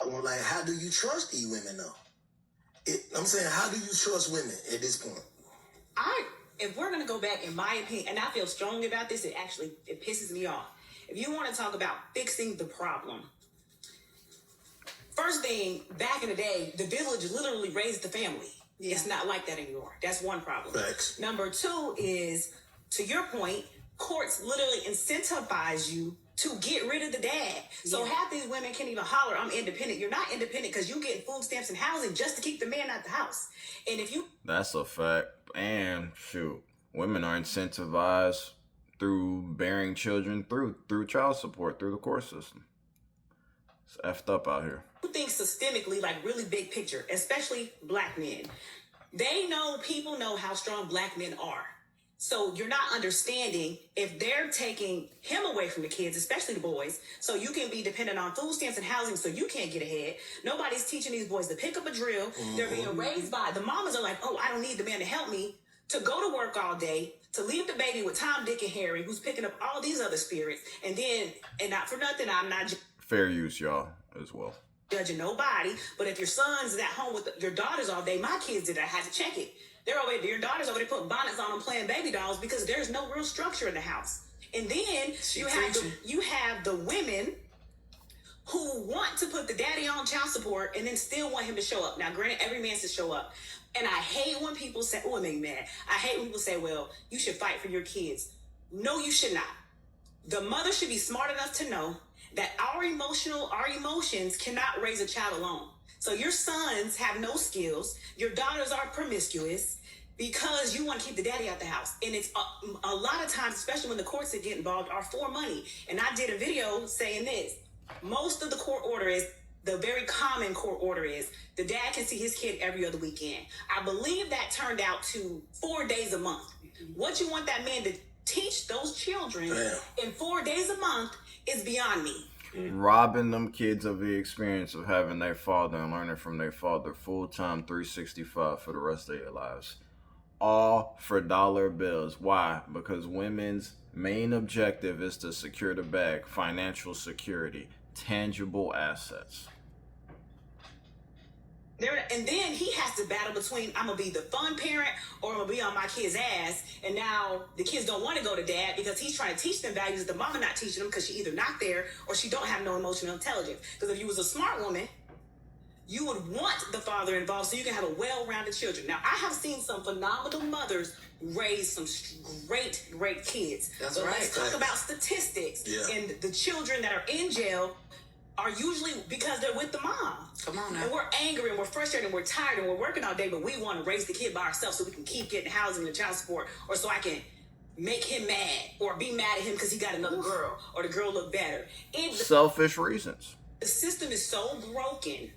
Well, like, how do you trust these women though? I'm saying, how do you trust women at this point? If we're gonna go back, in my opinion, and I feel strongly about this, it pisses me off. If you want to talk about fixing the problem, first thing, back in the day, the village literally raised the family. Yeah. It's not like that anymore. That's one problem. Facts. Number two is, to your point, courts literally incentivize you to get rid of the dad. So half these women can't even holler, I'm independent. You're not independent because you getting food stamps and housing just to keep the man out the house. And if you... That's a fact. And shoot, women are incentivized through bearing children through child support, through the court system. It's effed up out here. You think systemically, like really big picture, especially black men. People know how strong black men are. So you're not understanding if they're taking him away from the kids, especially the boys, so you can be dependent on food stamps and housing so you can't get ahead. Nobody's teaching these boys to pick up a drill. Mm-hmm. They're being raised by, the mamas are like, oh, I don't need the man to help me, to go to work all day, to leave the baby with Tom, Dick, and Harry, who's picking up all these other spirits. And then, and not for nothing, I'm not... Fair use, y'all, as well. Judging nobody, but if your son's at home with your daughters all day, my kids did, I had to check it. Your daughters over there putting bonnets on them playing baby dolls because there's no real structure in the house. And then you have the women who want to put the daddy on child support and then still want him to show up. Now, granted, every man should show up. And I hate when people say, oh, it makes me mad. I hate when people say, well, you should fight for your kids. No, you should not. The mother should be smart enough to know that our emotions cannot raise a child alone. So your sons have no skills. Your daughters are promiscuous because you want to keep the daddy out the house. And it's a lot of times, especially when the courts get involved, are for money. And I did a video saying this. Most of the court order is, the very common court order is, the dad can see his kid every other weekend. I believe that turned out to 4 days a month. What you want that man to teach those children in 4 days a month is beyond me. Robbing them kids of the experience of having their father and learning from their father full-time 365 for the rest of their lives. All for dollar bills. Why? Because women's main objective is to secure the bag, financial security, tangible assets. And then he has to battle between, I'm going to be the fun parent or I'm going to be on my kid's ass. And now the kids don't want to go to dad because he's trying to teach them values that the mama not teaching them because she either not there or she don't have no emotional intelligence. Because if you was a smart woman, you would want the father involved so you can have a well-rounded children. Now, I have seen some phenomenal mothers raise some great kids. That's but right. Let's talk about statistics. Yeah. And the children that are in jail are usually because they're with the mom. Come on now. And we're angry and we're frustrated and we're tired and we're working all day, but we want to raise the kid by ourselves so we can keep getting housing and child support, or so I can make him mad or be mad at him because he got another girl or the girl look better. Selfish reasons. The system is so broken,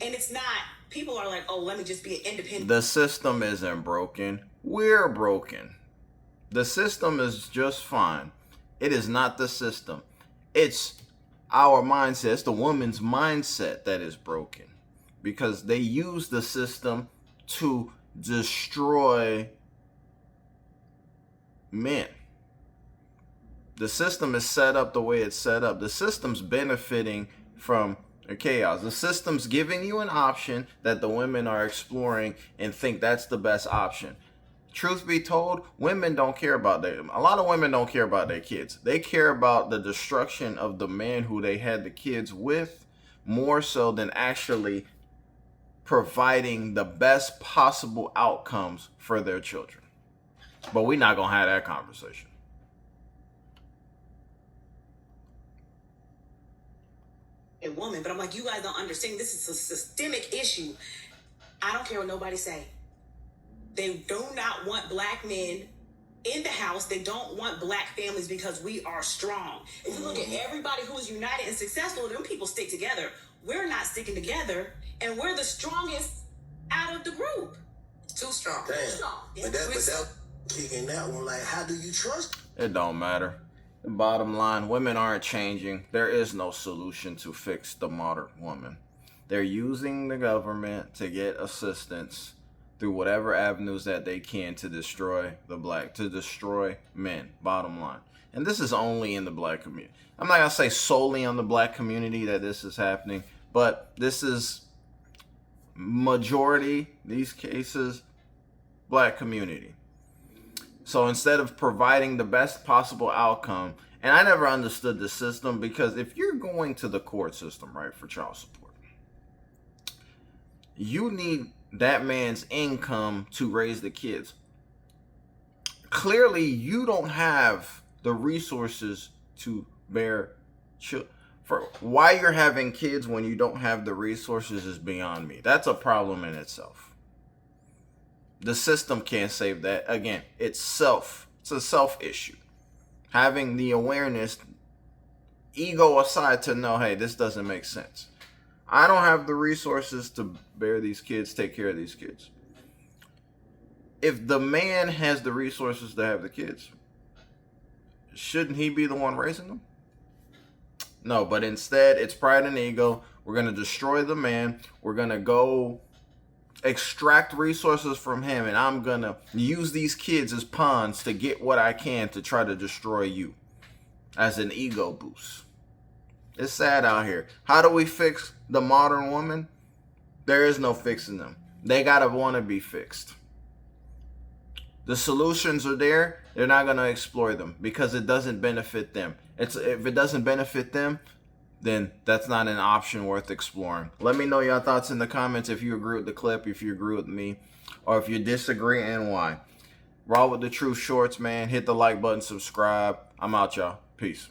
and it's not, people are like, oh, let me just be an independent. The system isn't broken. We're broken. The system is just fine. It is not the system. It's our mindset. It's the woman's mindset that is broken because they use the system to destroy men. The system is set up the way it's set up. The system's benefiting from chaos. The system's giving you an option that the women are exploring and think that's the best option. Truth be told, women don't care about a lot of women don't care about their kids. They care about the destruction of the man who they had the kids with more so than actually providing the best possible outcomes for their children. But we're not going to have that conversation. A woman, but I'm like, you guys don't understand. This is a systemic issue. I don't care what nobody say. They do not want black men in the house. They don't want black families because we are strong. If you look at everybody who is united and successful, them people stick together. We're not sticking together, and we're the strongest out of the group. Too strong. Damn. Too strong. Yeah. But that kicking that one, like, how do you trust? It don't matter. The bottom line, women aren't changing. There is no solution to fix the modern woman. They're using the government to get assistance through whatever avenues that they can to destroy destroy men, bottom line. And this is only in the black community. I'm not going to say solely on the black community that this is happening, but this is majority, these cases, black community. So instead of providing the best possible outcome, and I never understood the system, because if you're going to the court system, right, for child support, you need that man's income to raise the kids. Clearly, you don't have the resources to bear children. For why you're having kids when you don't have the resources is beyond me. That's a problem in itself. The system can't save that. Again, it's a self issue. Having the awareness, ego aside, to know, hey, this doesn't make sense. I don't have the resources to bear these kids, take care of these kids. If the man has the resources to have the kids, shouldn't he be the one raising them? No, but instead, it's pride and ego. We're going to destroy the man. We're going to go extract resources from him, and I'm going to use these kids as pawns to get what I can to try to destroy you as an ego boost. It's sad out here. How do we fix the modern woman? There is no fixing them. They got to want to be fixed. The solutions are there. They're not going to explore them because it doesn't benefit them. If it doesn't benefit them, then that's not an option worth exploring. Let me know your thoughts in the comments if you agree with the clip, if you agree with me, or if you disagree and why. Raw with the Truth Shorts, man. Hit the like button, subscribe. I'm out, y'all. Peace.